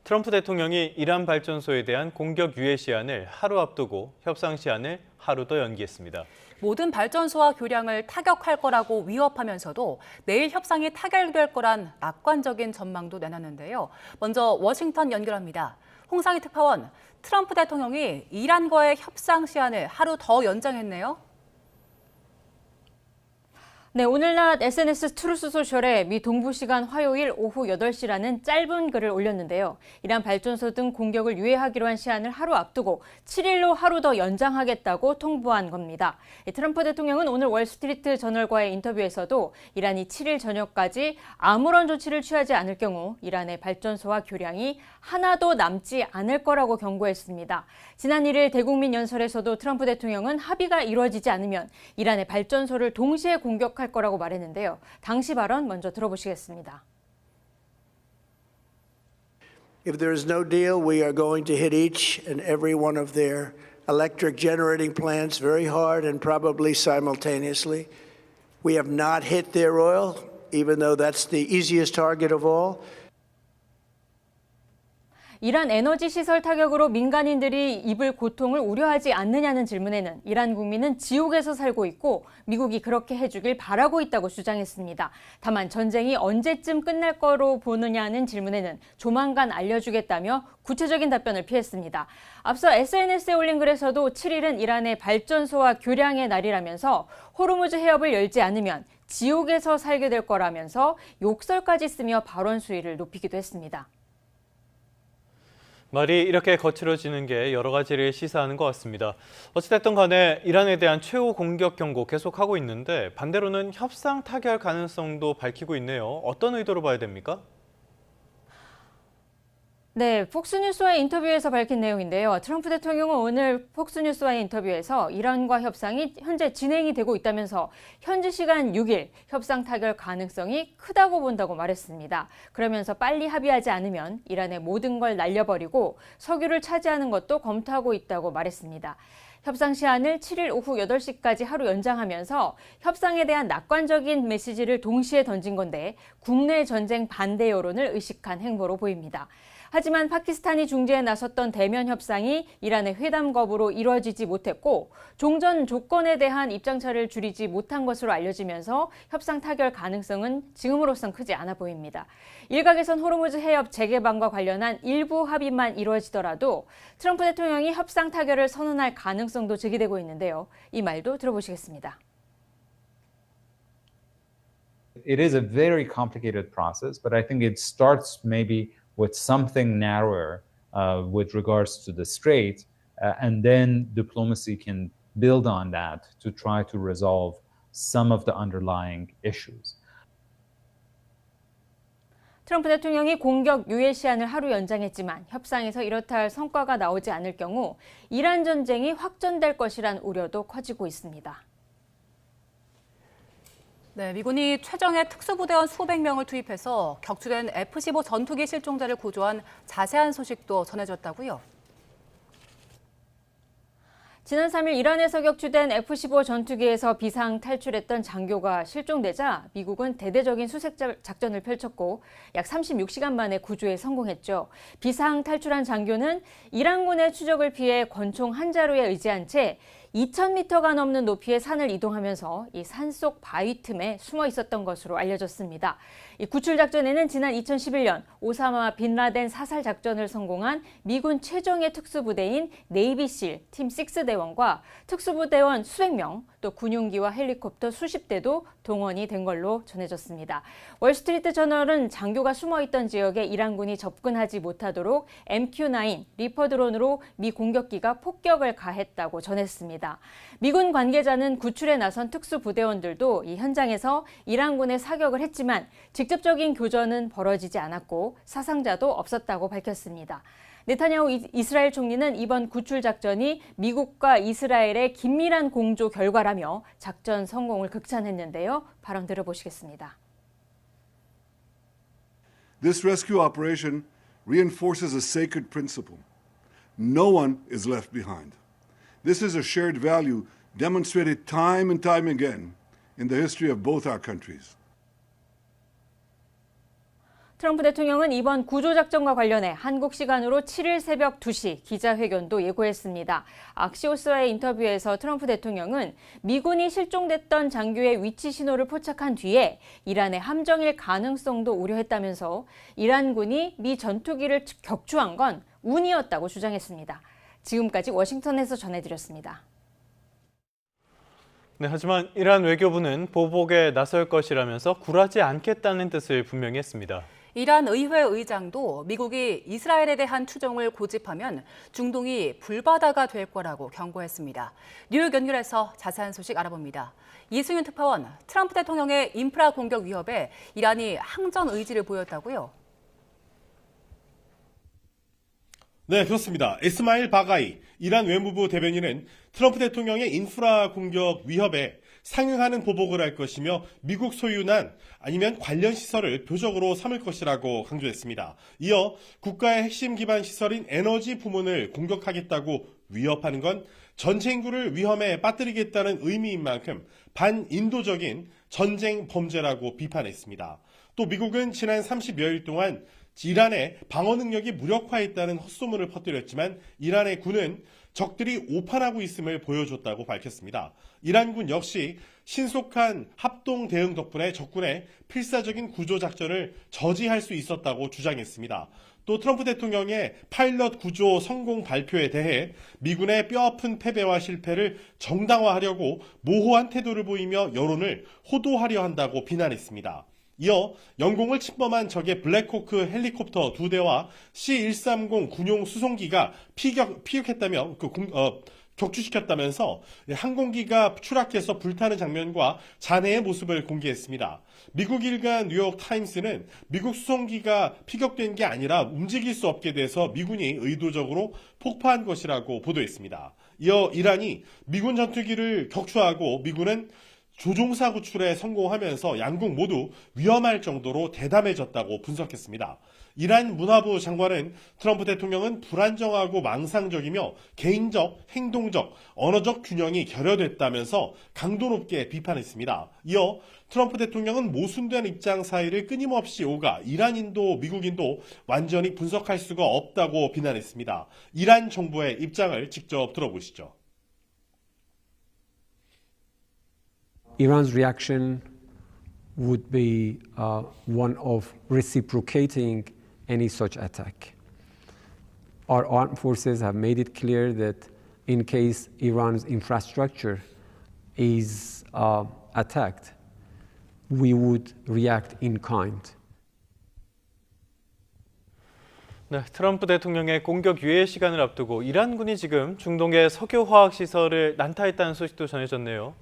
트럼프 대통령이 이란 발전소에 대한 공격 유예 시한을 하루 앞두고 협상 시한을 하루 더 연기했습니다. 모든 발전소와 교량을 타격할 거라고 위협하면서도 내일 협상이 타결될 거란 낙관적인 전망도 내놨는데요. 먼저 워싱턴 연결합니다. 홍상희 특파원, 트럼프 대통령이 이란과의 협상 시한을 하루 더 연장했네요. 네, 오늘 낮 SNS 트루스 소셜에 미 동부 시간 화요일 오후 8시라는 짧은 글을 올렸는데요. 이란 발전소 등 공격을 유예하기로 한 시한을 하루 앞두고 7일로 하루 더 연장하겠다고 통보한 겁니다. 트럼프 대통령은 오늘 월스트리트 저널과의 인터뷰에서도 이란이 7일 저녁까지 아무런 조치를 취하지 않을 경우 이란의 발전소와 교량이 하나도 남지 않을 거라고 경고했습니다. 지난 1일 대국민 연설에서도 트럼프 대통령은 합의가 이루어지지 않으면 이란의 발전소를 동시에 공격할 거라고 말했는데요. 당시 발언 먼저 들어보시겠습니다. If there is no deal, we are going to hit each and every one of their electric generating plants very hard and probably simultaneously. We have not hit their oil, even though that's the easiest target of all. 이란 에너지 시설 타격으로 민간인들이 입을 고통을 우려하지 않느냐는 질문에는 이란 국민은 지옥에서 살고 있고 미국이 그렇게 해주길 바라고 있다고 주장했습니다. 다만 전쟁이 언제쯤 끝날 거로 보느냐는 질문에는 조만간 알려주겠다며 구체적인 답변을 피했습니다. 앞서 SNS에 올린 글에서도 7일은 이란의 발전소와 교량의 날이라면서 호르무즈 해협을 열지 않으면 지옥에서 살게 될 거라면서 욕설까지 쓰며 발언 수위를 높이기도 했습니다. 말이 이렇게 거칠어지는 게 여러 가지를 시사하는 것 같습니다. 어찌됐든 간에 이란에 대한 최후 공격 경고 계속하고 있는데 반대로는 협상 타결 가능성도 밝히고 있네요. 어떤 의도로 봐야 됩니까? 네, 폭스뉴스와의 인터뷰에서 밝힌 내용인데요. 트럼프 대통령은 오늘 폭스뉴스와의 인터뷰에서 이란과 협상이 현재 진행이 되고 있다면서 현지 시간 6일 협상 타결 가능성이 크다고 본다고 말했습니다. 그러면서 빨리 합의하지 않으면 이란의 모든 걸 날려버리고 석유를 차지하는 것도 검토하고 있다고 말했습니다. 협상 시한을 7일 오후 8시까지 하루 연장하면서 협상에 대한 낙관적인 메시지를 동시에 던진 건데 국내 전쟁 반대 여론을 의식한 행보로 보입니다. 하지만 파키스탄이 중재에 나섰던 대면 협상이 이란의 회담 거부로 이루어지지 못했고 종전 조건에 대한 입장차를 줄이지 못한 것으로 알려지면서 협상 타결 가능성은 지금으로선 크지 않아 보입니다. 일각에선 호르무즈 해협 재개방과 관련한 일부 합의만 이루어지더라도 트럼프 대통령이 협상 타결을 선언할 가능성도 제기되고 있는데요. 이 말도 들어보시겠습니다. It is a very complicated process, but I think it starts maybe with something narrower with regards to the strait, and then diplomacy can build on that to try to resolve some of the underlying issues. 트럼프 대통령이 공격 유예 시한을 하루 연장했지만 협상에서 이렇다 할 성과가 나오지 않을 경우 이란 전쟁이 확전될 것이란 우려도 커지고 있습니다. 네, 미군이 최정예 특수부대원 수백 명을 투입해서 격추된 F-15 전투기 실종자를 구조한 자세한 소식도 전해졌다고요. 지난 3일 이란에서 격추된 F-15 전투기에서 비상 탈출했던 장교가 실종되자 미국은 대대적인 수색 작전을 펼쳤고 약 36시간 만에 구조에 성공했죠. 비상 탈출한 장교는 이란군의 추적을 피해 권총 한 자루에 의지한 채 2,000m가 넘는 높이의 산을 이동하면서 이 산속 바위 틈에 숨어 있었던 것으로 알려졌습니다. 이 구출 작전에는 지난 2011년 오사마 빈 라덴 사살 작전을 성공한 미군 최정예 특수부대인 네이비실 팀 6대원과 특수부대원 수백 명, 또 군용기와 헬리콥터 수십 대도 동원이 된 걸로 전해졌습니다. 월스트리트 저널은 장교가 숨어있던 지역에 이란군이 접근하지 못하도록 MQ-9 리퍼 드론으로 미 공격기가 폭격을 가했다고 전했습니다. 미군 관계자는 구출에 나선 특수부대원들도 이 현장에서 이란군에 사격을 했지만 직접적인 교전은 벌어지지 않았고 사상자도 없었다고 밝혔습니다. 네타냐후 이스라엘 총리는 이번 구출 작전이 미국과 이스라엘의 긴밀한 공조 결과라며 작전 성공을 극찬했는데요. 발언 들어보시겠습니다. This rescue operation reinforces a sacred principle. No one is left behind. This is a shared value demonstrated time and time again in the history of both our countries. 트럼프 대통령은 이번 구조작전과 관련해 한국 시간으로 7일 새벽 2시 기자회견도 예고했습니다. 악시오스와의 인터뷰에서 트럼프 대통령은 미군이 실종됐던 장교의 위치 신호를 포착한 뒤에 이란의 함정일 가능성도 우려했다면서 이란군이 미 전투기를 격추한 건 운이었다고 주장했습니다. 지금까지 워싱턴에서 전해드렸습니다. 네, 하지만 이란 외교부는 보복에 나설 것이라면서 굴하지 않겠다는 뜻을 분명히 했습니다. 이란 의회 의장도 미국이 이스라엘에 대한 추종을 고집하면 중동이 불바다가 될 거라고 경고했습니다. 뉴욕 연결해서 자세한 소식 알아봅니다. 이승윤 특파원, 트럼프 대통령의 인프라 공격 위협에 이란이 항전 의지를 보였다고요? 네, 그렇습니다. 에스마일 바가이 이란 외무부 대변인은 트럼프 대통령의 인프라 공격 위협에 상응하는 보복을 할 것이며 미국 소유난 아니면 관련 시설을 표적으로 삼을 것이라고 강조했습니다. 이어 국가의 핵심 기반 시설인 에너지 부문을 공격하겠다고 위협하는 건 전체 인구를 위험에 빠뜨리겠다는 의미인 만큼 반인도적인 전쟁 범죄라고 비판했습니다. 또 미국은 지난 30여일 동안 이란의 방어 능력이 무력화했다는 헛소문을 퍼뜨렸지만 이란의 군은 적들이 오판하고 있음을 보여줬다고 밝혔습니다. 이란군 역시 신속한 합동 대응 덕분에 적군의 필사적인 구조작전을 저지할 수 있었다고 주장했습니다. 또 트럼프 대통령의 파일럿 구조 성공 발표에 대해 미군의 뼈아픈 패배와 실패를 정당화하려고 모호한 태도를 보이며 여론을 호도하려 한다고 비난했습니다. 이어 영공을 침범한 적의 블랙호크 헬리콥터 2대와 C-130 군용 수송기가 피격했다며 격추시켰다면서 항공기가 추락해서 불타는 장면과 잔해의 모습을 공개했습니다. 미국 일간 뉴욕타임스는 미국 수송기가 피격된 게 아니라 움직일 수 없게 돼서 미군이 의도적으로 폭파한 것이라고 보도했습니다. 이어 이란이 미군 전투기를 격추하고 미군은 조종사 구출에 성공하면서 양국 모두 위험할 정도로 대담해졌다고 분석했습니다. 이란 문화부 장관은 트럼프 대통령은 불안정하고 망상적이며 개인적, 행동적, 언어적 균형이 결여됐다면서 강도 높게 비판했습니다. 이어 트럼프 대통령은 모순된 입장 사이를 끊임없이 오가 이란인도 미국인도 완전히 분석할 수가 없다고 비난했습니다. 이란 정부의 입장을 직접 들어보시죠. Iran's reaction would be one of reciprocating any such attack. Our armed forces have made it clear that in case Iran's infrastructure is attacked, we would react in kind. 네, 트럼프 대통령의 공격 유예 시간을 앞두고 이란군이 지금 중동의 석유화학 시설을 난타했다는 소식도 전해졌네요.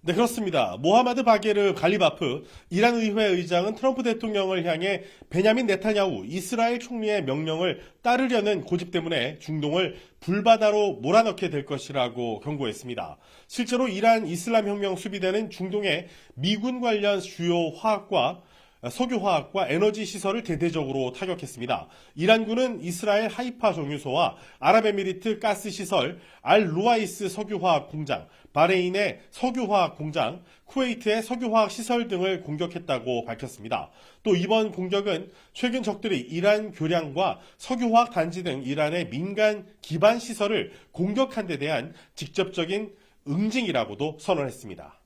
네, 그렇습니다. 모하마드 바게르 갈리바프 이란 의회 의장은 트럼프 대통령을 향해 베냐민 네타냐후 이스라엘 총리의 명령을 따르려는 고집 때문에 중동을 불바다로 몰아넣게 될 것이라고 경고했습니다. 실제로 이란 이슬람혁명 수비대는 중동의 미군 관련 주요 화학과 석유화학과 에너지 시설을 대대적으로 타격했습니다. 이란군은 이스라엘 하이파 정유소와 아랍에미리트 가스시설, 알-루아이스 석유화학 공장, 바레인의 석유화학 공장, 쿠웨이트의 석유화학 시설 등을 공격했다고 밝혔습니다. 또 이번 공격은 최근 적들이 이란 교량과 석유화학 단지 등 이란의 민간 기반 시설을 공격한 데 대한 직접적인 응징이라고도 선언했습니다.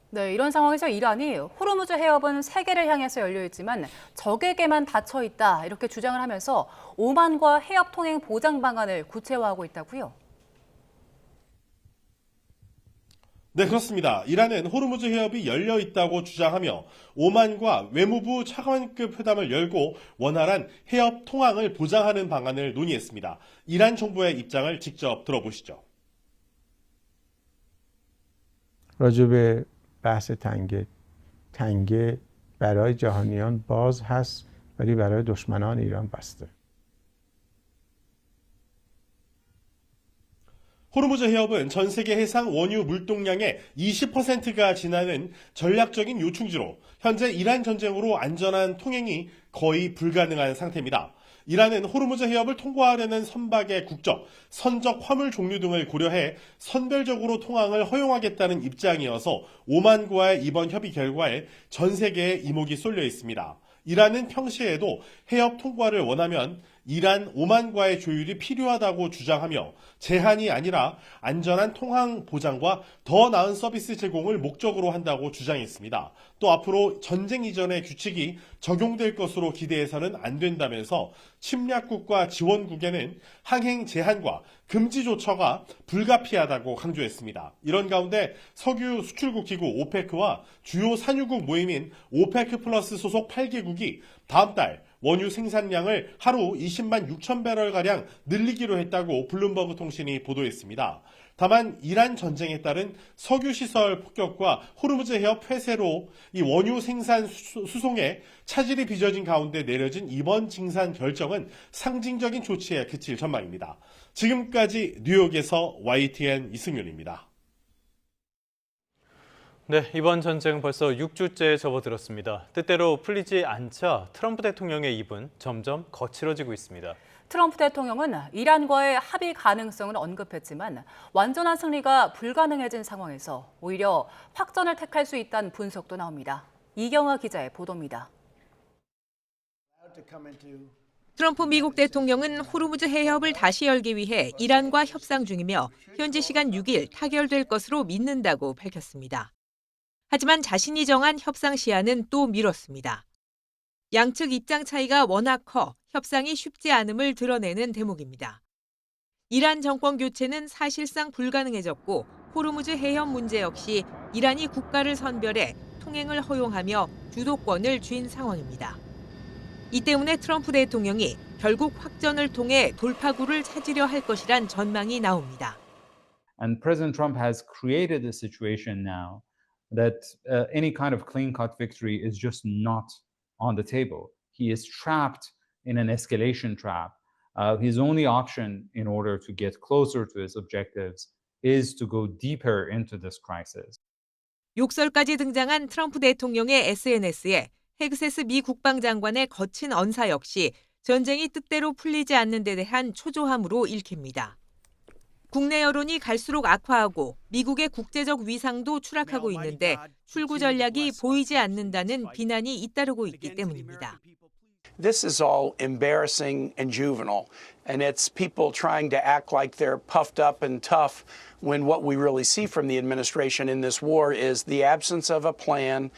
네, 이런 상황에서 이란이 호르무즈 해협은 세계를 향해서 열려 있지만 적에게만 닫혀 있다 이렇게 주장을 하면서 오만과 해협 통행 보장 방안을 구체화하고 있다고요. 네, 그렇습니다. 이란은 호르무즈 해협이 열려 있다고 주장하며 오만과 외무부 차관급 회담을 열고 원활한 해협 통항을 보장하는 방안을 논의했습니다. 이란 정부의 입장을 직접 들어보시죠. راجب بحث تنگه برای جهانیان باز هست ولی برای دشمنان ایران بسته. 호르무즈 해협은 전 세계 해상 원유 물동량의 20%가 지나는 전략적인 요충지로 현재 이란 전쟁으로 안전한 통행이 거의 불가능한 상태입니다. 이란은 호르무즈 해협을 통과하려는 선박의 국적, 선적 화물 종류 등을 고려해 선별적으로 통항을 허용하겠다는 입장이어서 오만과의 이번 협의 결과에 전 세계에 이목이 쏠려 있습니다. 이란은 평시에도 해협 통과를 원하면 이란, 오만과의 조율이 필요하다고 주장하며 제한이 아니라 안전한 통항 보장과 더 나은 서비스 제공을 목적으로 한다고 주장했습니다. 또 앞으로 전쟁 이전의 규칙이 적용될 것으로 기대해서는 안 된다면서 침략국과 지원국에는 항행 제한과 금지 조처가 불가피하다고 강조했습니다. 이런 가운데 석유 수출국 기구 오페크와 주요 산유국 모임인 오페크 플러스 소속 8개국이 다음 달 원유 생산량을 하루 20만 6천 배럴가량 늘리기로 했다고 블룸버그 통신이 보도했습니다. 다만 이란 전쟁에 따른 석유시설 폭격과 호르무즈 해협 폐쇄로 이 원유 생산 수송에 차질이 빚어진 가운데 내려진 이번 징산 결정은 상징적인 조치에 그칠 전망입니다. 지금까지 뉴욕에서 YTN 이승윤입니다. 네, 이번 전쟁은 벌써 6주째 접어들었습니다. 뜻대로 풀리지 않자 트럼프 대통령의 입은 점점 거칠어지고 있습니다. 트럼프 대통령은 이란과의 합의 가능성을 언급했지만 완전한 승리가 불가능해진 상황에서 오히려 확전을 택할 수 있다는 분석도 나옵니다. 이경아 기자의 보도입니다. 트럼프 미국 대통령은 호르무즈 해협을 다시 열기 위해 이란과 협상 중이며 현지 시간 6일 타결될 것으로 믿는다고 밝혔습니다. 하지만 자신이 정한 협상 시한은 또 미뤘습니다. 양측 입장 차이가 워낙 커 협상이 쉽지 않음을 드러내는 대목입니다. 이란 정권 교체는 사실상 불가능해졌고 호르무즈 해협 문제 역시 이란이 국가를 선별해 통행을 허용하며 주도권을 쥔 상황입니다. 이 때문에 트럼프 대통령이 결국 확전을 통해 돌파구를 찾으려 할 것이란 전망이 나옵니다. And President Trump has created a situation now that any kind of clean-cut victory is just not on the table. He is trapped in an escalation trap. His only option in order to get closer to his objectives is to go deeper into this crisis. 욕설까지 등장한 트럼프 대통령의 SNS에 헥세스 미 국방장관의 거친 언사 역시 전쟁이 뜻대로 풀리지 않는 데 대한 초조함으로 읽힙니다. 국내 여론이 갈수록 악화하고 미국의 국제적 위상도 추락하고 있는데 출구 전략이 보이지 않는다는 비난이 잇따르고 있기 때문입니다. This is all embarrassing and juvenile, and it's people trying to act like they're puffed up and tough when what we really see from the administration in this war is the absence of a plan.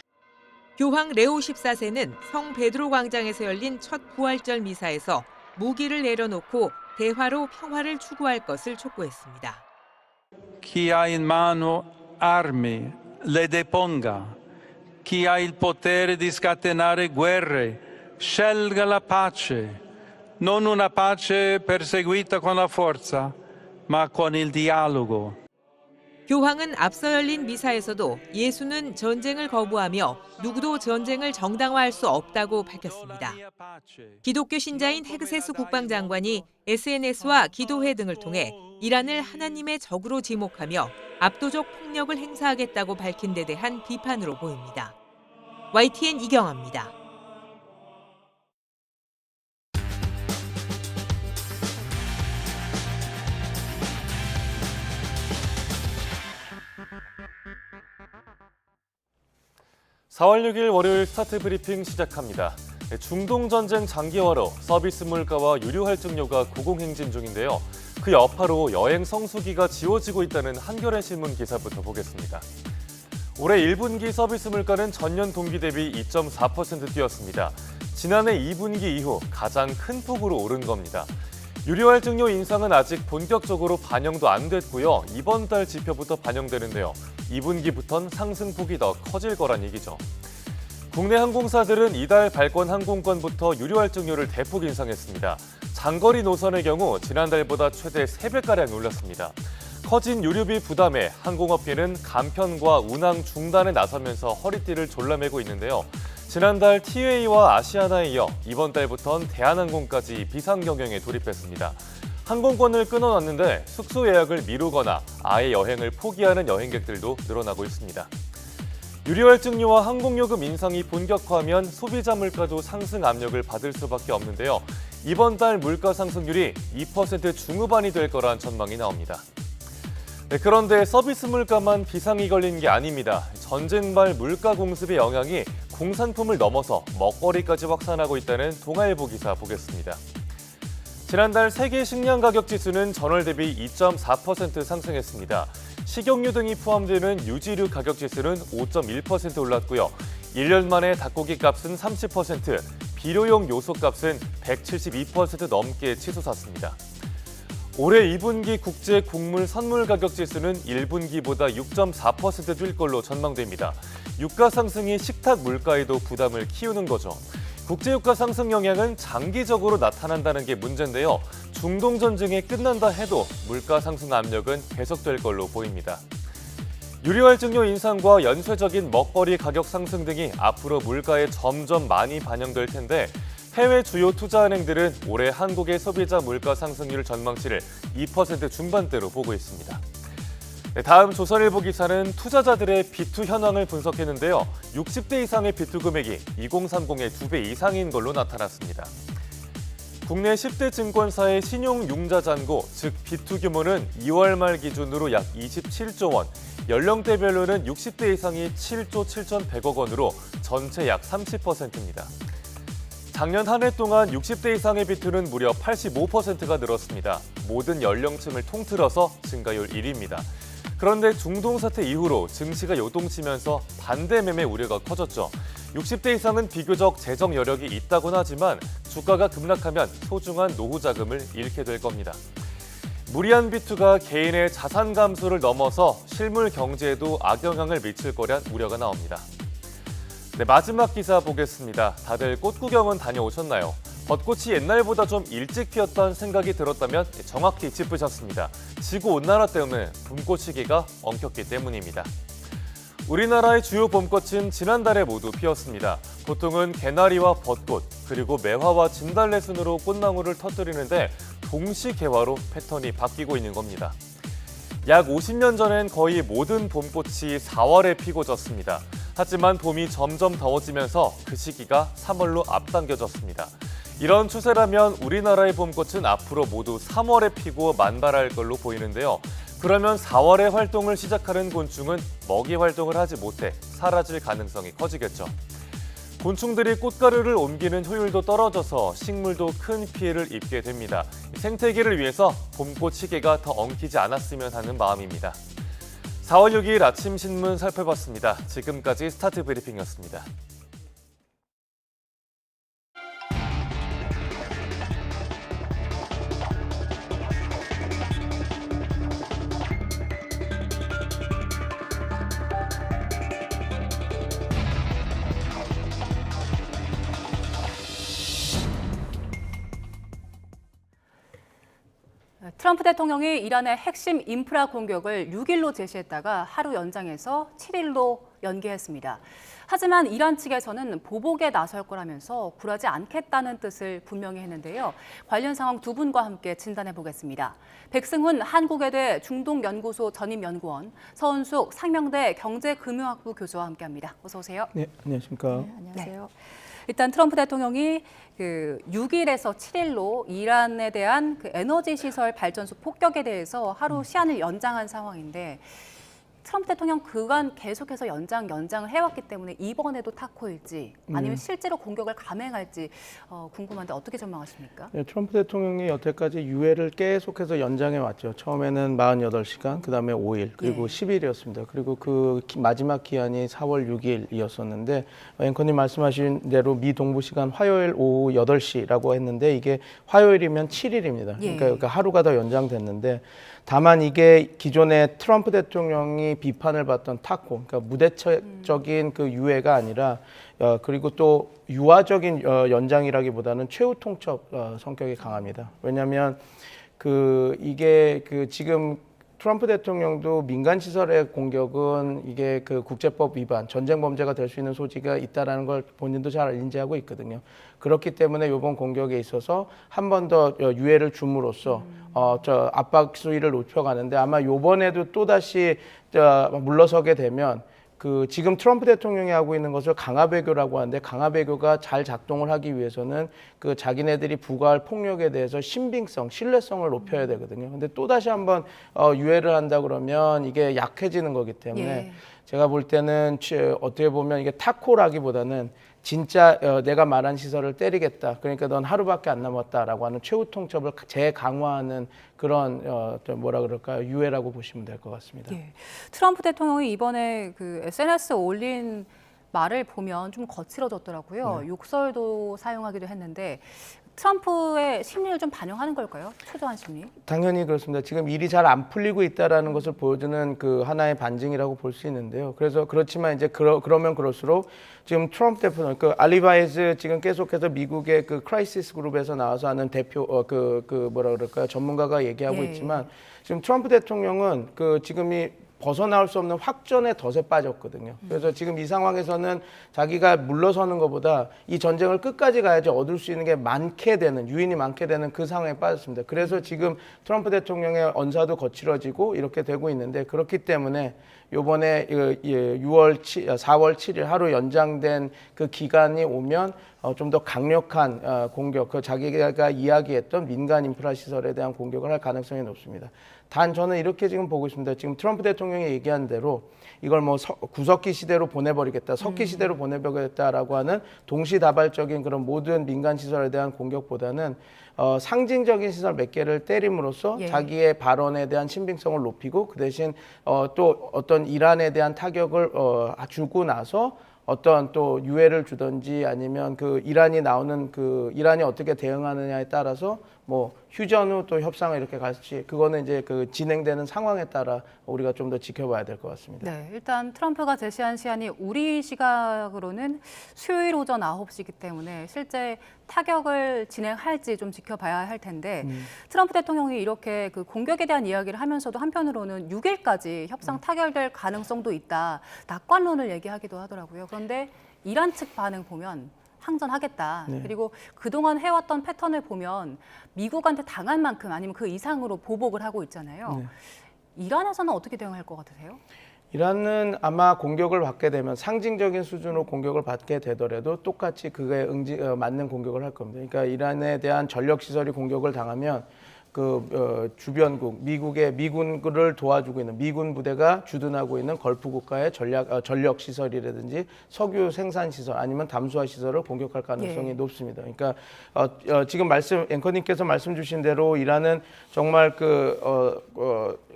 교황 레오 14세는 성 베드로 광장에서 열린 첫 부활절 미사에서 무기를 내려놓고 대화로 평화를 추구할 것을 촉구했습니다. Chi ha in mano armi le deponga. Chi ha il potere di scatenare guerre scelga la pace. Non una pace perseguita con la forza, ma con il dialogo. 교황은 앞서 열린 미사에서도 예수는 전쟁을 거부하며 누구도 전쟁을 정당화할 수 없다고 밝혔습니다. 기독교 신자인 헥세스 국방장관이 SNS와 기도회 등을 통해 이란을 하나님의 적으로 지목하며 압도적 폭력을 행사하겠다고 밝힌 데 대한 비판으로 보입니다. YTN 이경아입니다. (4월 6일) 월요일 스타트 브리핑 시작합니다. 중동 전쟁 장기화로 서비스 물가와 유류 할증료가 고공행진 중인데요. 그 여파로 여행 성수기가 지워지고 있다는 한겨레 신문 기사부터 보겠습니다. 올해 1분기 서비스 물가는 전년 동기 대비 2.4% 뛰었습니다. 지난해 2분기 이후 가장 큰 폭으로 오른 겁니다. 유류 할증료 인상은 아직 본격적으로 반영도 안 됐고요. 이번 달 지표부터 반영되는데요. 2분기부터는 상승폭이 더 커질 거란 얘기죠. 국내 항공사들은 이달 발권 항공권부터 유류 할증료를 대폭 인상했습니다. 장거리 노선의 경우 지난달보다 최대 3배가량 올랐습니다. 커진 유류비 부담에 항공업계는 감편과 운항 중단에 나서면서 허리띠를 졸라매고 있는데요. 지난달 TA와 아시아나에 이어 이번 달부터는 대한항공까지 비상경영에 돌입했습니다. 항공권을 끊어놨는데 숙소 예약을 미루거나 아예 여행을 포기하는 여행객들도 늘어나고 있습니다. 유류할증료와 항공요금 인상이 본격화하면 소비자 물가도 상승 압력을 받을 수밖에 없는데요. 이번 달 물가 상승률이 2% 중후반이 될 거란 전망이 나옵니다. 네, 그런데 서비스 물가만 비상이 걸린 게 아닙니다. 전쟁발 물가 공습의 영향이 공산품을 넘어서 먹거리까지 확산하고 있다는 동아일보 기사 보겠습니다. 지난달 세계 식량 가격 지수는 전월 대비 2.4% 상승했습니다. 식용유 등이 포함되는 유지류 가격 지수는 5.1% 올랐고요. 1년 만에 닭고기 값은 30%, 비료용 요소 값은 172% 넘게 치솟았습니다. 올해 2분기 국제 곡물 선물 가격 지수는 1분기보다 6.4% 뛸 걸로 전망됩니다. 유가 상승이 식탁 물가에도 부담을 키우는 거죠. 국제유가 상승 영향은 장기적으로 나타난다는 게 문제인데요. 중동 전쟁이 끝난다 해도 물가 상승 압력은 계속될 걸로 보입니다. 유류할증료 인상과 연쇄적인 먹거리 가격 상승 등이 앞으로 물가에 점점 많이 반영될 텐데 해외 주요 투자은행들은 올해 한국의 소비자 물가 상승률 전망치를 2% 중반대로 보고 있습니다. 다음 조선일보 기사는 투자자들의 비투 현황을 분석했는데요. 60대 이상의 비투 금액이 2030의 2배 이상인 걸로 나타났습니다. 국내 10대 증권사의 신용융자 잔고, 즉 비투 규모는 2월 말 기준으로 약 27조 원, 연령대별로는 60대 이상이 7조 7,100억 원으로 전체 약 30%입니다. 작년 한 해 동안 60대 이상의 비투는 무려 85%가 늘었습니다. 모든 연령층을 통틀어서 증가율 1위입니다. 그런데 중동 사태 이후로 증시가 요동치면서 반대 매매 우려가 커졌죠. 60대 이상은 비교적 재정 여력이 있다곤 하지만 주가가 급락하면 소중한 노후 자금을 잃게 될 겁니다. 무리한 비투가 개인의 자산 감소를 넘어서 실물 경제에도 악영향을 미칠 거란 우려가 나옵니다. 네, 마지막 기사 보겠습니다. 다들 꽃 구경은 다녀오셨나요? 벚꽃이 옛날보다 좀 일찍 피었다는 생각이 들었다면 정확히 짚으셨습니다. 지구온난화 때문에 봄꽃 시기가 엉켰기 때문입니다. 우리나라의 주요 봄꽃은 지난달에 모두 피었습니다. 보통은 개나리와 벚꽃, 그리고 매화와 진달래 순으로 꽃망울을 터뜨리는데 동시 개화로 패턴이 바뀌고 있는 겁니다. 약 50년 전엔 거의 모든 봄꽃이 4월에 피고 졌습니다. 하지만 봄이 점점 더워지면서 그 시기가 3월로 앞당겨졌습니다. 이런 추세라면 우리나라의 봄꽃은 앞으로 모두 3월에 피고 만발할 걸로 보이는데요. 그러면 4월에 활동을 시작하는 곤충은 먹이 활동을 하지 못해 사라질 가능성이 커지겠죠. 곤충들이 꽃가루를 옮기는 효율도 떨어져서 식물도 큰 피해를 입게 됩니다. 생태계를 위해서 봄꽃 시기가 더 엉키지 않았으면 하는 마음입니다. 4월 6일 아침 신문 살펴봤습니다. 지금까지 스타트 브리핑이었습니다. 트럼프 대통령이 이란의 핵심 인프라 공격을 6일로 제시했다가 하루 연장해서 7일로 연기했습니다. 하지만 이란 측에서는 보복에 나설 거라면서 굴하지 않겠다는 뜻을 분명히 했는데요. 관련 상황 두 분과 함께 진단해 보겠습니다. 백승훈 한국외대 중동연구소 전임연구원, 서은숙 상명대 경제금융학부 교수와 함께합니다. 어서 오세요. 네, 안녕하십니까. 네, 안녕하세요. 네. 일단 트럼프 대통령이 6일에서 7일로 이란에 대한 에너지 시설 발전소 폭격에 대해서 하루 시한을 연장한 상황인데 트럼프 대통령 그간 계속해서 연장을 해왔기 때문에 이번에도 타코일지 아니면 실제로 공격을 감행할지 궁금한데 어떻게 전망하십니까? 네, 트럼프 대통령이 여태까지 유예를 계속해서 연장해 왔죠. 처음에는 48시간, 그다음에 5일, 그리고 10일이었습니다. 그리고 그 마지막 기한이 4월 6일이었었는데 앵커님 말씀하신 대로 미 동부 시간 화요일 오후 8시라고 했는데 이게 화요일이면 7일입니다. 그러니까 하루가 더 연장됐는데 다만 이게 기존에 트럼프 대통령이 비판을 받던 타코, 그러니까 무대책적인 그 유예가 아니라 그리고 또 유화적인 연장이라기보다는 최후 통첩 성격이 강합니다. 왜냐하면 이게 지금 트럼프 대통령도 민간 시설의 공격은 이게 국제법 위반, 전쟁 범죄가 될 수 있는 소지가 있다라는 걸 본인도 잘 인지하고 있거든요. 그렇기 때문에 이번 공격에 있어서 한 번 더 유예를 줌으로써 압박 수위를 높여가는데 아마 이번에도 또 다시 물러서게 되면 그 지금 트럼프 대통령이 하고 있는 것을 강화 외교라고 하는데 강화 외교가 잘 작동을 하기 위해서는 그 자기네들이 부과할 폭력에 대해서 신빙성, 신뢰성을 높여야 되거든요. 근데 또 다시 한번 유예를 한다 그러면 이게 약해지는 거기 때문에 예. 제가 볼 때는 어떻게 보면 이게 타코라기보다는 진짜 내가 말한 시설을 때리겠다. 그러니까 넌 하루밖에 안 남았다라고 하는 최후 통첩을 재강화하는 그런 뭐라 그럴까요? 유예라고 보시면 될 것 같습니다. 예. 트럼프 대통령이 이번에 그 SNS에 올린 말을 보면 좀 거칠어졌더라고요. 네. 욕설도 사용하기도 했는데 트럼프의 심리를 좀 반영하는 걸까요? 초조한 심리? 당연히 그렇습니다. 지금 일이 잘 안 풀리고 있다라는 것을 보여주는 그 하나의 반증이라고 볼 수 있는데요. 그래서 그렇지만 이제 그러면 그럴수록 지금 트럼프 대통령, 그 알리바이즈 지금 계속해서 미국의 그 크라이시스 그룹에서 나와서 하는 대표 뭐라 그럴까요? 전문가가 얘기하고 예. 있지만 지금 트럼프 대통령은 그 지금이 벗어나올 수 없는 확전의 덫에 빠졌거든요. 그래서 지금 이 상황에서는 자기가 물러서는 것보다 이 전쟁을 끝까지 가야지 얻을 수 있는 게 유인이 많게 되는 그 상황에 빠졌습니다. 그래서 지금 트럼프 대통령의 언사도 거칠어지고 이렇게 되고 있는데 그렇기 때문에 요번에 4월 7일 하루 연장된 그 기간이 오면 좀 더 강력한 공격, 그 자기가 이야기했던 민간 인프라 시설에 대한 공격을 할 가능성이 높습니다. 단 저는 이렇게 지금 보고 있습니다. 지금 트럼프 대통령이 얘기한 대로 이걸 뭐 구석기 시대로 보내버리겠다, 석기 시대로 보내버리겠다라고 하는 동시다발적인 그런 모든 민간 시설에 대한 공격보다는 상징적인 시설 몇 개를 때림으로써 예. 자기의 발언에 대한 신빙성을 높이고 그 대신 또 어떤 이란에 대한 타격을 주고 나서 어떤 또 유예를 주든지 아니면 그 이란이 나오는 그 이란이 어떻게 대응하느냐에 따라서 뭐 휴전 후 또 협상을 이렇게 갈지 그거는 이제 그 진행되는 상황에 따라 우리가 좀 더 지켜봐야 될 것 같습니다. 네, 일단 트럼프가 제시한 시한이 우리 시각으로는 수요일 오전 9시이기 때문에 실제 타격을 진행할지 좀 지켜봐야 할 텐데 트럼프 대통령이 이렇게 그 공격에 대한 이야기를 하면서도 한편으로는 6일까지 협상 타결될 가능성도 있다. 낙관론을 얘기하기도 하더라고요. 그런데 이란 측 반응 보면 항전하겠다. 네. 그리고 그동안 해왔던 패턴을 보면 미국한테 당한 만큼 아니면 그 이상으로 보복을 하고 있잖아요. 네. 이란에서는 어떻게 대응할 것 같으세요? 이란은 아마 공격을 받게 되면 상징적인 수준으로 공격을 받게 되더라도 똑같이 그에 맞는 공격을 할 겁니다. 그러니까 이란에 대한 전력 시설이 공격을 당하면 그 주변국 미국의 미군을 도와주고 있는 미군 부대가 주둔하고 있는 걸프 국가의 전력 시설이라든지 석유 생산 시설 아니면 담수화 시설을 공격할 가능성이 예. 높습니다. 그러니까 지금 앵커님께서 말씀 주신 대로 이란은 정말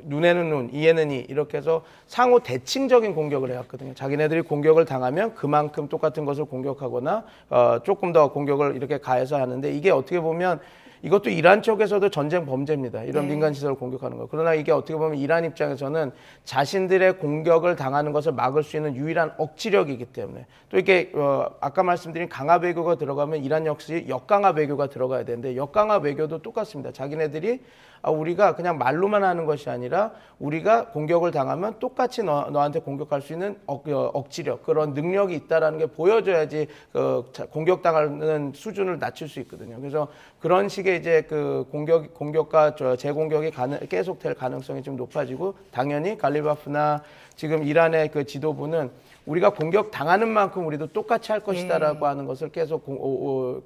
눈에는 눈, 이에는 이 이렇게 해서 상호 대칭적인 공격을 해왔거든요. 자기네들이 공격을 당하면 그만큼 똑같은 것을 공격하거나 조금 더 공격을 이렇게 가해서 하는데 이게 어떻게 보면 이것도 이란 쪽에서도 전쟁 범죄입니다. 이런 민간 시설을 공격하는 거. 그러나 이게 어떻게 보면 이란 입장에서는 자신들의 공격을 당하는 것을 막을 수 있는 유일한 억지력이기 때문에 또 이게 아까 말씀드린 강화 외교가 들어가면 이란 역시 역강화 외교가 들어가야 되는데 역강화 외교도 똑같습니다. 자기네들이 우리가 그냥 말로만 하는 것이 아니라 우리가 공격을 당하면 똑같이 너한테 공격할 수 있는 억지력 그런 능력이 있다라는 게 보여줘야지 공격당하는 수준을 낮출 수 있거든요. 그래서 그런 식의 이제 그 공격과 재공격이 계속될 가능성이 좀 높아지고 당연히 갈리바프나 지금 이란의 그 지도부는 우리가 공격 당하는 만큼 우리도 똑같이 할 것이다라고 하는 것을 계속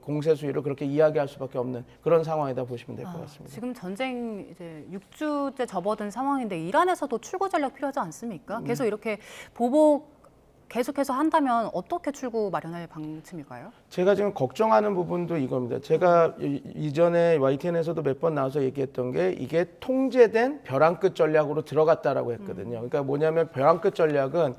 공세 수위로 그렇게 이야기할 수밖에 없는 그런 상황이다 보시면 될 것 같습니다. 지금 전쟁 이제 6주째 접어든 상황인데 이란에서도 출구 전략 필요하지 않습니까? 계속 이렇게 보복 계속해서 한다면 어떻게 출구 마련할 방침일까요? 제가 지금 걱정하는 부분도 이겁니다. 제가 이전에 YTN에서도 몇 번 나와서 얘기했던 게 이게 통제된 벼랑 끝 전략으로 들어갔다라고 했거든요. 그러니까 뭐냐면 벼랑 끝 전략은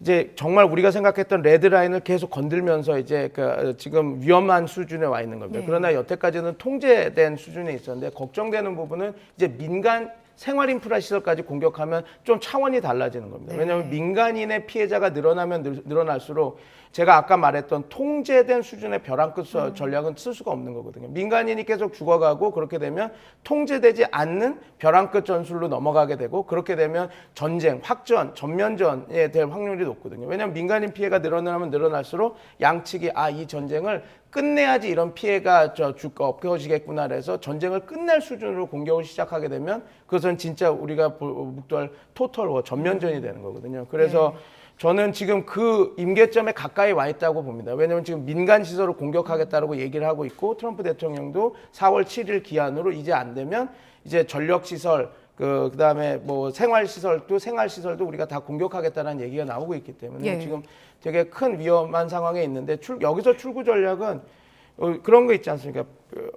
이제 정말 우리가 생각했던 레드라인을 계속 건들면서 이제 지금 위험한 수준에 와 있는 겁니다. 네. 그러나 여태까지는 통제된 수준에 있었는데 걱정되는 부분은 이제 민간 생활 인프라 시설까지 공격하면 좀 차원이 달라지는 겁니다. 네. 왜냐하면 민간인의 피해자가 늘어나면 늘어날수록 제가 아까 말했던 통제된 수준의 벼랑 끝 전략은 쓸 수가 없는 거거든요. 민간인이 계속 죽어가고 그렇게 되면 통제되지 않는 벼랑 끝 전술로 넘어가게 되고 그렇게 되면 전쟁, 확전, 전면전에 될 확률이 높거든요. 왜냐하면 민간인 피해가 늘어나면 늘어날수록 양측이 이 전쟁을 끝내야지 이런 피해가 없어지겠구나 해서 전쟁을 끝낼 수준으로 공격을 시작하게 되면 그것은 진짜 우리가 묵도할 토털 전면전이 되는 거거든요. 그래서 저는 지금 그 임계점에 가까이 와 있다고 봅니다. 왜냐하면 지금 민간 시설을 공격하겠다라고 얘기를 하고 있고 트럼프 대통령도 4월 7일 기한으로 이제 안 되면 이제 전력 시설 그다음에 뭐 생활 시설도 우리가 다 공격하겠다는 얘기가 나오고 있기 때문에 지금 되게 큰 위험한 상황에 있는데 여기서 출구 전략은 그런 거 있지 않습니까?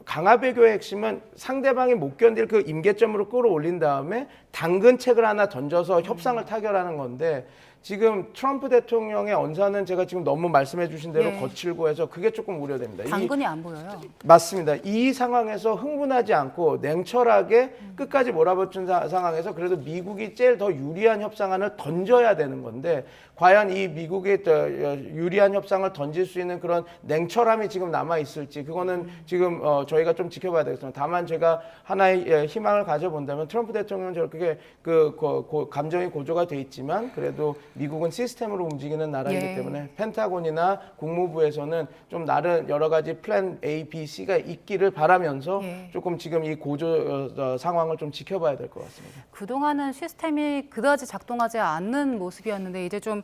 강화 배교의 핵심은 상대방이 못 견딜 그 임계점으로 끌어올린 다음에 당근책을 하나 던져서 협상을 타결하는 건데 지금 트럼프 대통령의 언사는 제가 지금 너무 말씀해 주신 대로 거칠고 해서 그게 조금 우려됩니다. 당근이 안 보여요. 맞습니다. 이 상황에서 흥분하지 않고 냉철하게 끝까지 몰아붙인 상황에서 그래도 미국이 제일 더 유리한 협상안을 던져야 되는 건데 과연 이 미국의 유리한 협상을 던질 수 있는 그런 냉철함이 지금 남아 있을지 그거는 지금 저희가 좀 지켜봐야 되겠습니다. 다만 제가 하나의 희망을 가져본다면 트럼프 대통령은 저렇게 감정이 고조가 돼 있지만 그래도 미국은 시스템으로 움직이는 나라이기 때문에 펜타곤이나 국무부에서는 좀 나름 여러 가지 플랜 A, B, C가 있기를 바라면서 조금 지금 이 고조 상황을 좀 지켜봐야 될 것 같습니다. 그동안은 시스템이 그다지 작동하지 않는 모습이었는데 이제 좀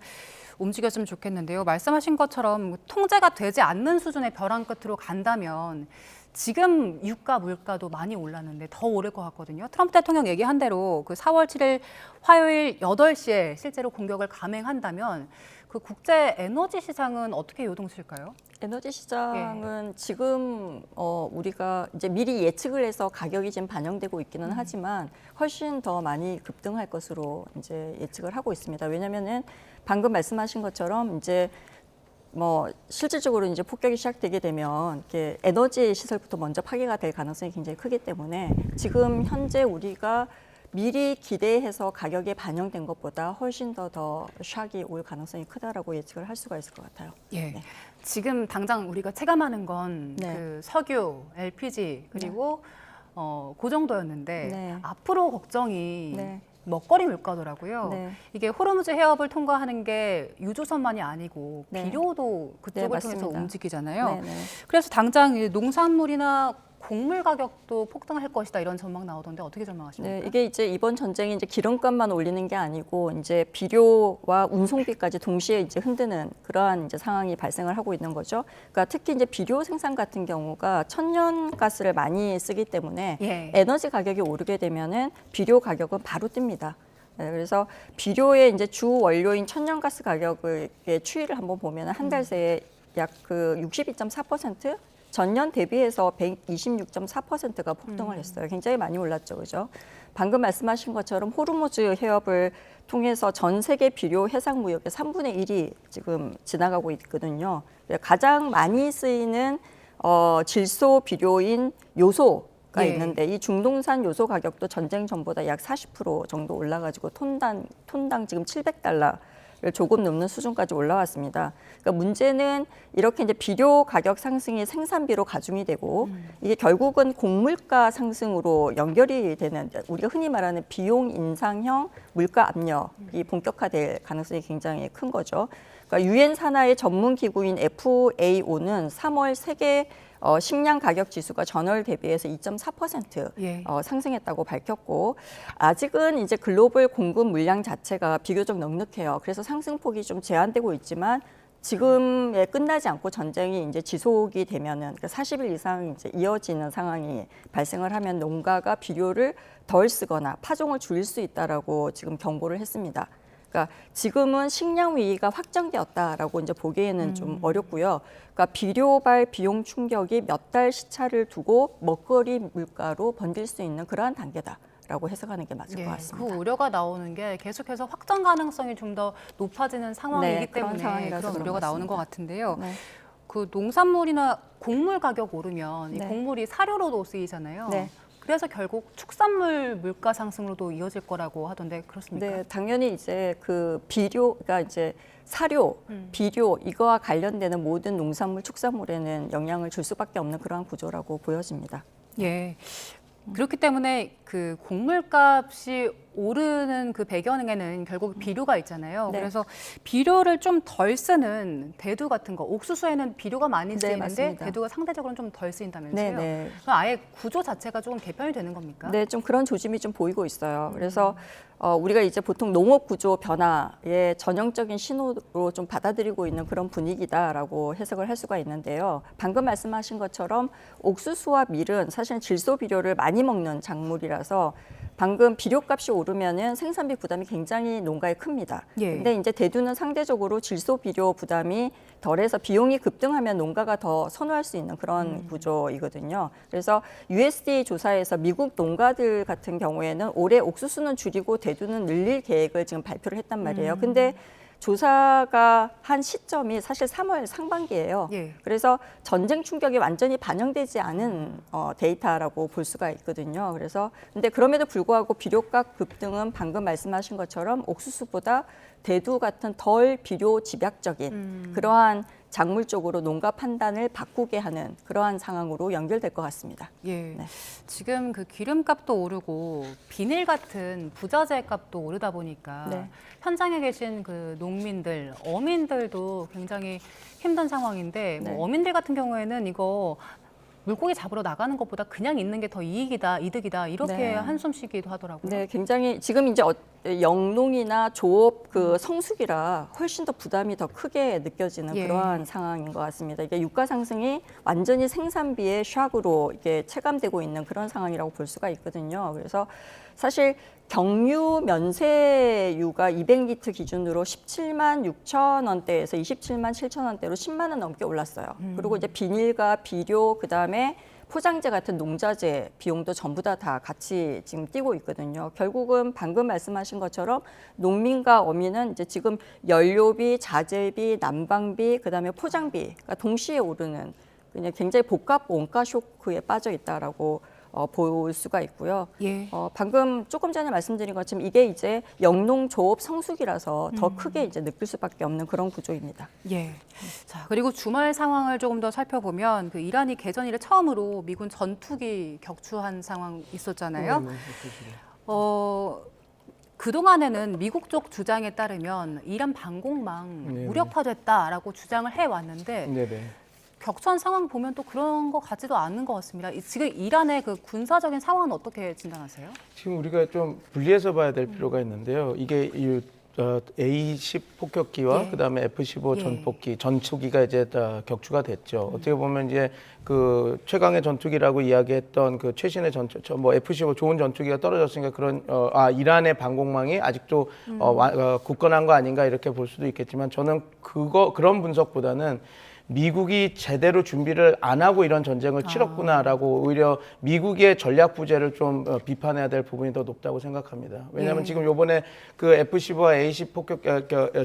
움직였으면 좋겠는데요. 말씀하신 것처럼 통제가 되지 않는 수준의 벼랑 끝으로 간다면 지금 유가, 물가도 많이 올랐는데 더 오를 것 같거든요. 트럼프 대통령 얘기한 대로 그 4월 7일 화요일 8시에 실제로 공격을 감행한다면 그 국제 에너지 시장은 어떻게 요동칠까요? 에너지 시장은 지금 우리가 이제 미리 예측을 해서 가격이 지금 반영되고 있기는 하지만 훨씬 더 많이 급등할 것으로 이제 예측을 하고 있습니다. 왜냐면은 방금 말씀하신 것처럼 이제 뭐 실질적으로 이제 폭격이 시작되게 되면 이렇게 에너지 시설부터 먼저 파괴가 될 가능성이 굉장히 크기 때문에 지금 현재 우리가 미리 기대해서 가격에 반영된 것보다 훨씬 더 샥이 올 가능성이 크다라고 예측을 할 수가 있을 것 같아요. 네. 지금 당장 우리가 체감하는 건 그 석유, LPG 그리고 그 정도였는데 앞으로 걱정이 먹거리 물가더라고요. 이게 호르무즈 해협을 통과하는 게 유조선만이 아니고 비료도 그쪽을 통해서 움직이잖아요. 그래서 당장 농산물이나 곡물 가격도 폭등할 것이다 이런 전망 나오던데 어떻게 전망하십니까? 이게 이제 이번 전쟁이 이제 기름값만 올리는 게 아니고 이제 비료와 운송비까지 동시에 이제 흔드는 그러한 이제 상황이 발생을 하고 있는 거죠. 그러니까 특히 이제 비료 생산 같은 경우가 천연가스를 많이 쓰기 때문에 에너지 가격이 오르게 되면은 비료 가격은 바로 뜹니다. 그래서 비료의 이제 주 원료인 천연가스 가격의 추이를 한번 보면 한 달 새에 약 그 62.4% 전년 대비해서 126.4%가 폭등을 했어요. 굉장히 많이 올랐죠, 그죠? 방금 말씀하신 것처럼 호르무즈 해협을 통해서 전 세계 비료 해상 무역의 3분의 1이 지금 지나가고 있거든요. 가장 많이 쓰이는 질소 비료인 요소가 있는데 이 중동산 요소 가격도 전쟁 전보다 약 40% 정도 올라가지고 톤당 지금 $700를 조금 넘는 수준까지 올라왔습니다. 그러니까 문제는 이렇게 이제 비료 가격 상승이 생산비로 가중이 되고 이게 결국은 곡물가 상승으로 연결이 되는 우리가 흔히 말하는 비용 인상형 물가 압력이 본격화될 가능성이 굉장히 큰 거죠. 그러니까 유엔 산하의 전문 기구인 FAO는 3월 세계 식량 가격 지수가 전월 대비해서 2.4% 상승했다고 밝혔고 아직은 이제 글로벌 공급 물량 자체가 비교적 넉넉해요. 그래서 상승폭이 좀 제한되고 있지만 지금에 끝나지 않고 전쟁이 이제 지속이 되면은 40일 이상 이제 이어지는 상황이 발생을 하면 농가가 비료를 덜 쓰거나 파종을 줄일 수 있다라고 지금 경고를 했습니다. 그러니까 지금은 식량 위기가 확정되었다라고 이제 보기에는 좀 어렵고요. 그러니까 비료발 비용 충격이 몇 달 시차를 두고 먹거리 물가로 번질 수 있는 그러한 단계다라고 해석하는 게 맞을 것 같습니다. 그 우려가 나오는 게 계속해서 확장 가능성이 좀 더 높아지는 상황이기 때문에 그런 우려가 나오는 것 같은데요. 그 농산물이나 곡물 가격 오르면 이 곡물이 사료로도 쓰이잖아요. 그래서 결국 축산물 물가 상승으로도 이어질 거라고 하던데 그렇습니까? 네, 당연히 이제 그 비료가 이제 사료, 비료 이거와 관련되는 모든 농산물, 축산물에는 영향을 줄 수밖에 없는 그러한 구조라고 보여집니다. 그렇기 때문에 그 곡물값이 오르는 그 배경에는 결국 비료가 있잖아요. 네. 그래서 비료를 좀 덜 쓰는 대두 같은 거, 옥수수에는 비료가 많이 네, 쓰이는데 맞습니다. 대두가 상대적으로 좀 덜 쓰인다면서요? 네, 네. 그럼 아예 구조 자체가 조금 개편이 되는 겁니까? 네, 좀 그런 조짐이 좀 보이고 있어요. 그래서 우리가 이제 보통 농업 구조 변화의 전형적인 신호로 좀 받아들이고 있는 그런 분위기다라고 해석을 할 수가 있는데요. 방금 말씀하신 것처럼 옥수수와 밀은 사실 질소 비료를 많이 먹는 작물이라서 방금 비료값이 오르면은 생산비 부담이 굉장히 농가에 큽니다. 예. 근데 이제 대두는 상대적으로 질소 비료 부담이 덜해서 비용이 급등하면 농가가 더 선호할 수 있는 그런 구조이거든요. 그래서 USDA 조사에서 미국 농가들 같은 경우에는 올해 옥수수는 줄이고 대두는 늘릴 계획을 지금 발표를 했단 말이에요. 근데 조사가 한 시점이 사실 3월 상반기예요. 예. 그래서 전쟁 충격이 완전히 반영되지 않은 데이터라고 볼 수가 있거든요. 그래서 근데 그럼에도 불구하고 비료값 급등은 방금 말씀하신 것처럼 옥수수보다 대두 같은 덜 비료 집약적인 그러한 작물 쪽으로 농가 판단을 바꾸게 하는 그러한 상황으로 연결될 것 같습니다. 예. 네. 지금 그 기름값도 오르고 비닐 같은 부자재 값도 오르다 보니까 네. 현장에 계신 그 농민들, 어민들도 굉장히 힘든 상황인데 네. 뭐 어민들 같은 경우에는 이거 물고기 잡으러 나가는 것보다 그냥 있는 게 더 이득이다 이렇게 네. 한숨 쉬기도 하더라고요. 네, 굉장히 지금 이제 영농이나 조업 그 성수기라 훨씬 더 부담이 더 크게 느껴지는 예. 그러한 상황인 것 같습니다. 이게 유가 상승이 완전히 생산비의 샥으로 이게 체감되고 있는 그런 상황이라고 볼 수가 있거든요. 그래서 사실 경유 면세유가 200리터 기준으로 17만 6천 원대에서 27만 7천 원대로 10만 원 넘게 올랐어요. 그리고 이제 비닐과 비료 그다음에 포장재 같은 농자재 비용도 전부 다 같이 지금 뛰고 있거든요. 결국은 방금 말씀하신 것처럼 농민과 어민은 이제 지금 연료비, 자재비, 난방비, 그다음에 포장비가 동시에 오르는 그냥 굉장히 복합 원가 쇼크에 빠져 있다라고 볼 수가 있고요. 예. 방금 조금 전에 말씀드린 것처럼 이게 이제 영농 조업 성수기라서 더 크게 이제 느낄 수밖에 없는 그런 구조입니다. 예. 자, 그리고 주말 상황을 조금 더 살펴보면 그 이란이 개전 이래 처음으로 미군 전투기 격추한 상황 있었잖아요. 그동안에는 미국 쪽 주장에 따르면 이란 방공망 네네. 무력화됐다라고 주장을 해왔는데 네네. 격추한 상황 보면 또 그런 것 같지도 않는 것 같습니다. 지금 이란의 그 군사적인 상황은 어떻게 진단하세요? 지금 우리가 좀 분리해서 봐야 될 필요가 있는데요. 이게 A-10 폭격기와 예. 그다음에 F-15 예. 전폭기, 전투기가 이제 다 격추가 됐죠. 어떻게 보면 이제 그 최강의 전투기라고 이야기했던 그 최신의 뭐 F-15 좋은 전투기가 떨어졌으니까 그런 이란의 방공망이 아직도 굳건한 거 아닌가 이렇게 볼 수도 있겠지만 저는 그런 분석보다는 미국이 제대로 준비를 안 하고 이런 전쟁을 치렀구나라고 오히려 미국의 전략 부재를 좀 비판해야 될 부분이 더 높다고 생각합니다. 왜냐하면 지금 요번에 그 F-15와 A-10 폭격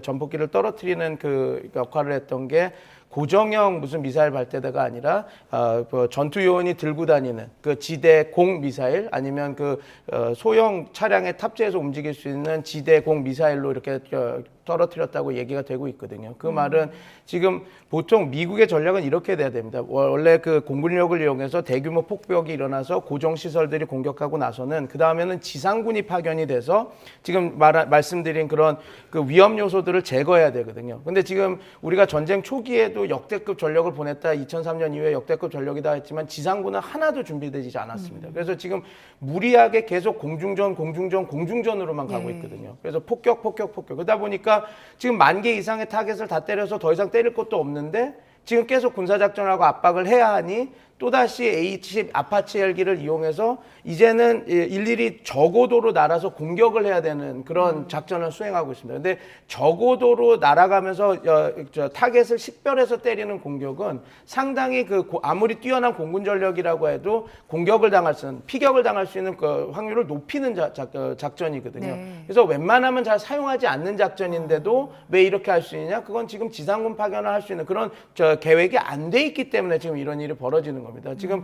전폭기를 떨어뜨리는 그 역할을 했던 게 고정형 무슨 미사일 발대대가 아니라 전투 요원이 들고 다니는 그 지대 공 미사일 아니면 그 소형 차량에 탑재해서 움직일 수 있는 지대 공 미사일로 이렇게 떨어뜨렸다고 얘기가 되고 있거든요. 그 말은 지금 보통 미국의 전략은 이렇게 돼야 됩니다. 원래 그 공군력을 이용해서 대규모 폭격이 일어나서 고정 시설들이 공격하고 나서는 그 다음에는 지상군이 파견이 돼서 지금 말씀드린 그런 그 위험 요소들을 제거해야 되거든요. 근데 지금 우리가 전쟁 초기에도 역대급 전력을 보냈다. 2003년 이후에 역대급 전력이다 했지만 지상군은 하나도 준비되지 않았습니다. 그래서 지금 무리하게 계속 공중전으로만 가고 있거든요. 그래서 폭격. 그러다 보니까 지금 10,000개 이상의 타겟을 다 때려서 더 이상 때릴 것도 없는데 지금 계속 군사작전하고 압박을 해야 하니 또다시 A-10 아파치 헬기를 이용해서 이제는 일일이 저고도로 날아서 공격을 해야 되는 그런 작전을 수행하고 있습니다. 근데 저고도로 날아가면서 타겟을 식별해서 때리는 공격은 상당히 아무리 뛰어난 공군 전력이라고 해도 피격을 당할 수 있는 그 확률을 높이는 작전이거든요. 네. 그래서 웬만하면 잘 사용하지 않는 작전인데도 왜 이렇게 할 수 있느냐? 그건 지금 지상군 파견을 할 수 있는 그런 계획이 안 돼 있기 때문에 지금 이런 일이 벌어지는 겁니다. 겁니다. 지금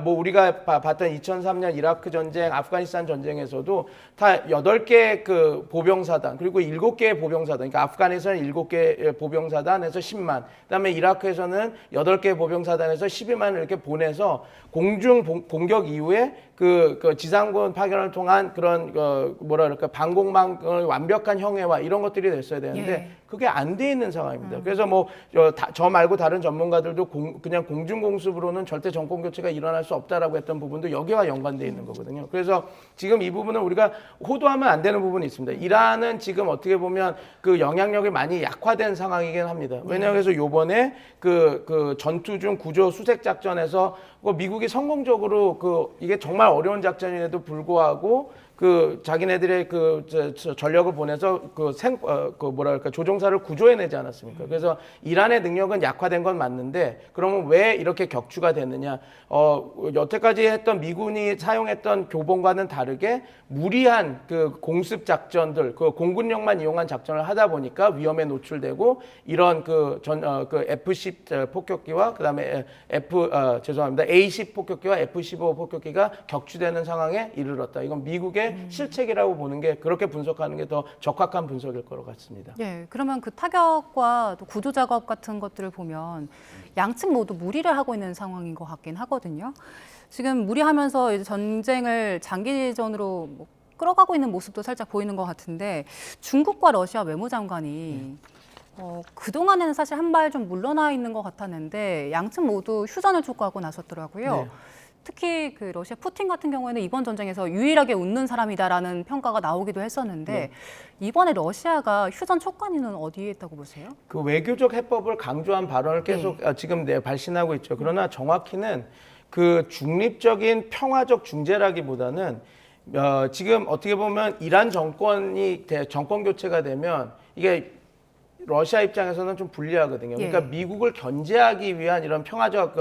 우리가 봤던 2003년 이라크 전쟁, 아프가니스탄 전쟁에서도 다 8개 그 보병사단 그리고 7개의 보병사단, 그러니까 아프간에서는 7개 보병사단에서 10만, 그다음에 이라크에서는 8개 보병사단에서 12만을 이렇게 보내서 공중 공격 이후에 그 지상군 파견을 통한 그런 방공망을 완벽한 형해와 이런 것들이 됐어야 되는데 예. 그게 안 돼 있는 상황입니다. 그래서 저 말고 다른 전문가들도 그냥 공중 공습으로는 절대 정권 교체가 일어날 수 없다라고 했던 부분도 여기와 연관돼 있는 거거든요. 그래서 지금 이 부분은 우리가 호도하면 안 되는 부분이 있습니다. 이란은 지금 어떻게 보면 그 영향력이 많이 약화된 상황이긴 합니다. 왜냐하면 그래서 요번에 그 전투 중 구조 수색 작전에서 미국이 성공적으로 이게 정말 어려운 작전임에도 불구하고 자기네들의 전력을 보내서 조종사를 구조해내지 않았습니까? 그래서 이란의 능력은 약화된 건 맞는데 그러면 왜 이렇게 격추가 됐느냐? 여태까지 했던 미군이 사용했던 교본과는 다르게 무리한 공습 작전들, 공군력만 이용한 작전을 하다 보니까 위험에 노출되고 이런 F-10 폭격기와 그다음에 A-10 폭격기와 F-15 폭격기가 격추되는 상황에 이르렀다. 이건 미국의 실책이라고 보는 게, 그렇게 분석하는 게 더 적합한 분석일 것 같습니다. 예, 그러면 그 타격과 또 구조 작업 같은 것들을 보면 양측 모두 무리를 하고 있는 상황인 것 같긴 하거든요. 지금 무리하면서 이제 전쟁을 장기전으로 끌어가고 있는 모습도 살짝 보이는 것 같은데 중국과 러시아 외무장관이 그동안에는 사실 한 발 좀 물러나 있는 것 같았는데 양측 모두 휴전을 촉구하고 나섰더라고요. 네. 특히 그 러시아 푸틴 같은 경우에는 이번 전쟁에서 유일하게 웃는 사람이다라는 평가가 나오기도 했었는데 네. 이번에 러시아가 휴전 촉구하는 어디에 있다고 보세요? 그 외교적 해법을 강조한 발언을 계속 지금 발신하고 있죠. 그러나 정확히는 그 중립적인 평화적 중재라기보다는 지금 어떻게 보면 이란 정권이 정권 교체가 되면 이게 러시아 입장에서는 좀 불리하거든요. 그러니까 미국을 견제하기 위한 이런 평화적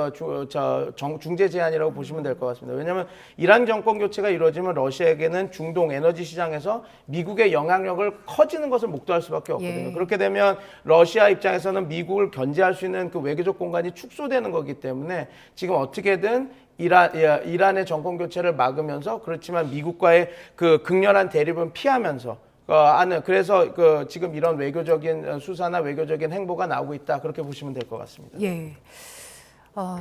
중재 제안이라고 보시면 될 것 같습니다. 왜냐하면 이란 정권 교체가 이루어지면 러시아에게는 중동 에너지 시장에서 미국의 영향력을 커지는 것을 목도할 수밖에 없거든요. 그렇게 되면 러시아 입장에서는 미국을 견제할 수 있는 그 외교적 공간이 축소되는 거기 때문에 지금 어떻게든 이란의 정권 교체를 막으면서, 그렇지만 미국과의 그 극렬한 대립은 피하면서 그래서 지금 이런 외교적인 수사나 외교적인 행보가 나오고 있다, 그렇게 보시면 될 것 같습니다. 예.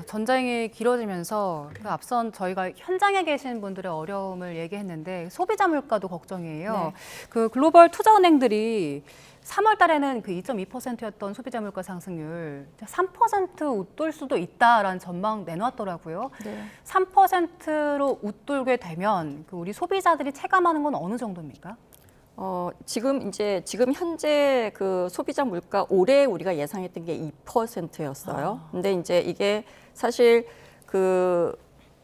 전쟁이 길어지면서 앞선 저희가 현장에 계신 분들의 어려움을 얘기했는데 소비자 물가도 걱정이에요. 네. 그 글로벌 투자은행들이 3월 달에는 그 2.2%였던 소비자 물가 상승률 3% 웃돌 수도 있다라는 전망 내놨더라고요. 네. 3%로 웃돌게 되면 우리 소비자들이 체감하는 건 어느 정도입니까? 지금 현재 그 소비자 물가 올해 우리가 예상했던 게 2%였어요. 근데 이제 이게 사실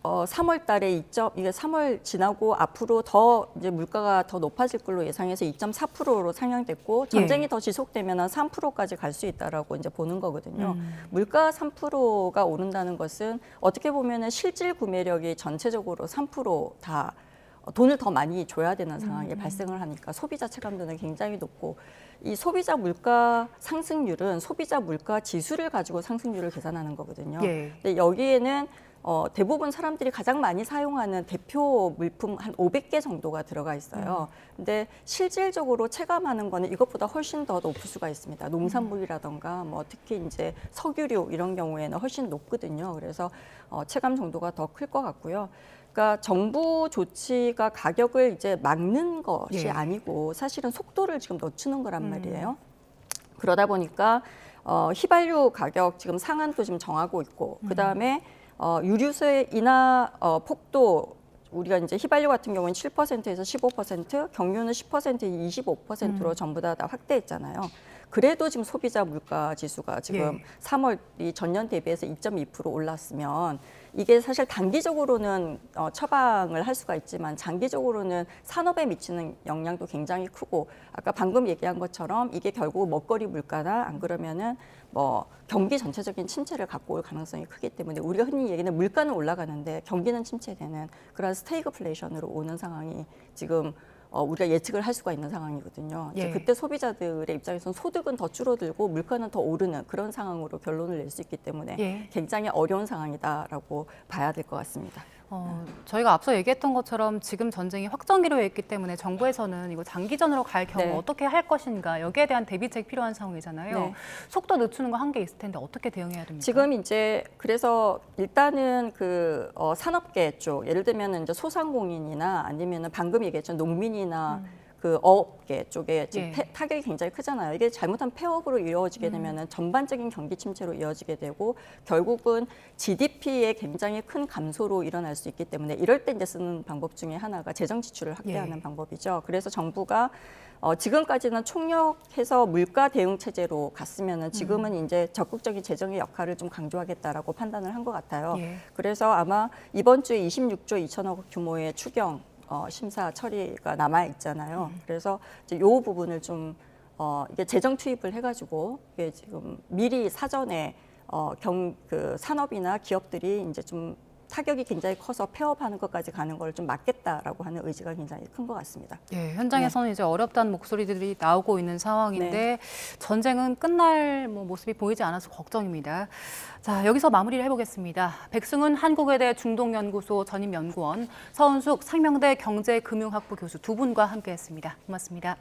3월 달에 이게 3월 지나고 앞으로 더 이제 물가가 더 높아질 걸로 예상해서 2.4%로 상향됐고 전쟁이 더 지속되면 한 3%까지 갈 수 있다라고 이제 보는 거거든요. 물가 3%가 오른다는 것은 어떻게 보면은 실질 구매력이 전체적으로 3% 다 돈을 더 많이 줘야 되는 상황이 발생을 하니까 소비자 체감도는 굉장히 높고, 이 소비자 물가 상승률은 소비자 물가 지수를 가지고 상승률을 계산하는 거거든요. 근데 여기에는 대부분 사람들이 가장 많이 사용하는 대표 물품 한 500개 정도가 들어가 있어요. 근데 실질적으로 체감하는 거는 이것보다 훨씬 더 높을 수가 있습니다. 농산물이라던가 특히 이제 석유류 이런 경우에는 훨씬 높거든요. 그래서 체감 정도가 더 클 것 같고요. 그러니까 정부 조치가 가격을 이제 막는 것이 아니고 사실은 속도를 지금 늦추는 거란 말이에요. 그러다 보니까 휘발유 가격 지금 상한도 지금 정하고 있고, 그 다음에 유류세 인하 폭도 우리가 이제 휘발유 같은 경우는 7%에서 15%, 경유는 10%에서 25%로 전부 다 확대했잖아요. 그래도 지금 소비자 물가 지수가 지금 3월이 전년 대비해서 2.2% 올랐으면 이게 사실 단기적으로는 처방을 할 수가 있지만 장기적으로는 산업에 미치는 영향도 굉장히 크고, 아까 방금 얘기한 것처럼 이게 결국 먹거리 물가나 안 그러면은 경기 전체적인 침체를 갖고 올 가능성이 크기 때문에 우리가 흔히 얘기하는 물가는 올라가는데 경기는 침체되는 그런 스태그플레이션으로 오는 상황이 지금 우리가 예측을 할 수가 있는 상황이거든요. 이제 예. 그때 소비자들의 입장에서는 소득은 더 줄어들고 물가는 더 오르는 그런 상황으로 결론을 낼 수 있기 때문에 예. 굉장히 어려운 상황이다라고 봐야 될 것 같습니다. 저희가 앞서 얘기했던 것처럼 지금 전쟁이 확정기로 있기 때문에 정부에서는 이거 장기전으로 갈 경우 네. 어떻게 할 것인가 여기에 대한 대비책 필요한 상황이잖아요. 네. 속도 늦추는 거 한계 있을 텐데 어떻게 대응해야 됩니까? 지금 이제 그래서 일단은 그 산업계 쪽 예를 들면 이제 소상공인이나 아니면은 방금 얘기했죠 농민이나 그 어업계 쪽에 지금 예. 타격이 굉장히 크잖아요. 이게 잘못한 폐업으로 이루어지게 되면은 전반적인 경기 침체로 이어지게 되고 결국은 GDP의 굉장히 큰 감소로 일어날 수 있기 때문에 이럴 때 이제 쓰는 방법 중에 하나가 재정 지출을 확대하는 예. 방법이죠. 그래서 정부가 지금까지는 총력해서 물가 대응 체제로 갔으면은 지금은 이제 적극적인 재정의 역할을 좀 강조하겠다라고 판단을 한 것 같아요. 예. 그래서 아마 이번 주에 26조 2천억 규모의 추경 심사 처리가 남아 있잖아요. 그래서 이제 요 부분을 좀 이게 재정 투입을 해가지고 이게 지금 미리 사전에 그 산업이나 기업들이 이제 좀 타격이 굉장히 커서 폐업하는 것까지 가는 걸 좀 막겠다라고 하는 의지가 굉장히 큰 것 같습니다. 예, 현장에서는 이제 어렵다는 목소리들이 나오고 있는 상황인데 네. 전쟁은 끝날 모습이 보이지 않아서 걱정입니다. 자, 여기서 마무리를 해보겠습니다. 백승훈 한국외대 중동연구소 전임연구원, 서은숙 상명대 경제금융학부 교수 두 분과 함께했습니다. 고맙습니다.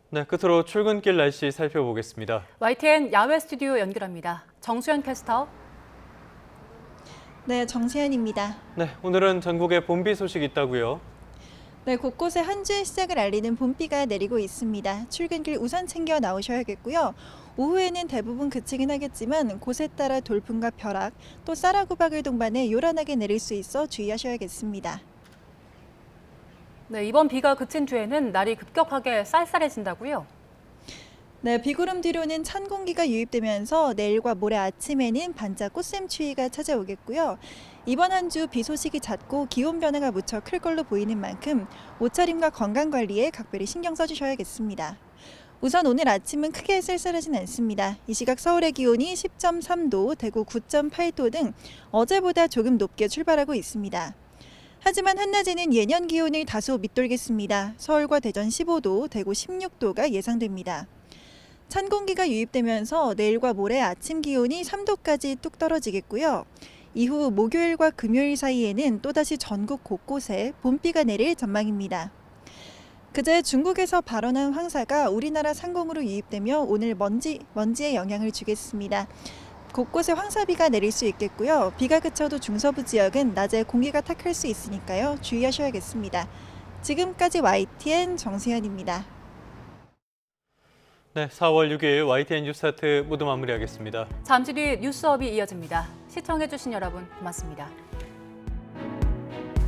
네, 끝으로 출근길 날씨 살펴보겠습니다. YTN 야외 스튜디오 연결합니다. 정수연 캐스터. 네, 정수연입니다. 네, 오늘은 전국에 봄비 소식 있다고요? 네, 곳곳에 한 주의 시작을 알리는 봄비가 내리고 있습니다. 출근길 우산 챙겨 나오셔야겠고요. 오후에는 대부분 그치긴 하겠지만 곳에 따라 돌풍과 벼락, 또 쌀아구박을 동반해 요란하게 내릴 수 있어 주의하셔야겠습니다. 네, 이번 비가 그친 뒤에는 날이 급격하게 쌀쌀해진다고요? 네, 비구름 뒤로는 찬 공기가 유입되면서 내일과 모레 아침에는 반짝 꽃샘 추위가 찾아오겠고요. 이번 한 주 비 소식이 잦고 기온 변화가 무척 클 걸로 보이는 만큼 옷차림과 건강 관리에 각별히 신경 써주셔야겠습니다. 우선 오늘 아침은 크게 쌀쌀하진 않습니다. 이 시각 서울의 기온이 10.3도, 대구 9.8도 등 어제보다 조금 높게 출발하고 있습니다. 하지만 한낮에는 예년 기온을 다소 밑돌겠습니다. 서울과 대전 15도, 대구 16도가 예상됩니다. 찬 공기가 유입되면서 내일과 모레 아침 기온이 3도까지 뚝 떨어지겠고요. 이후 목요일과 금요일 사이에는 또다시 전국 곳곳에 봄비가 내릴 전망입니다. 그제 중국에서 발원한 황사가 우리나라 상공으로 유입되며 오늘 먼지에 영향을 주겠습니다. 곳곳에 황사비가 내릴 수 있겠고요. 비가 그쳐도 중서부 지역은 낮에 공기가 탁할 수 있으니까요. 주의하셔야겠습니다. 지금까지 YTN 정수현입니다. 네, 4월 6일 YTN 뉴스타트 모두 마무리하겠습니다. 잠시 뒤 뉴스업이 이어집니다. 시청해주신 여러분 고맙습니다.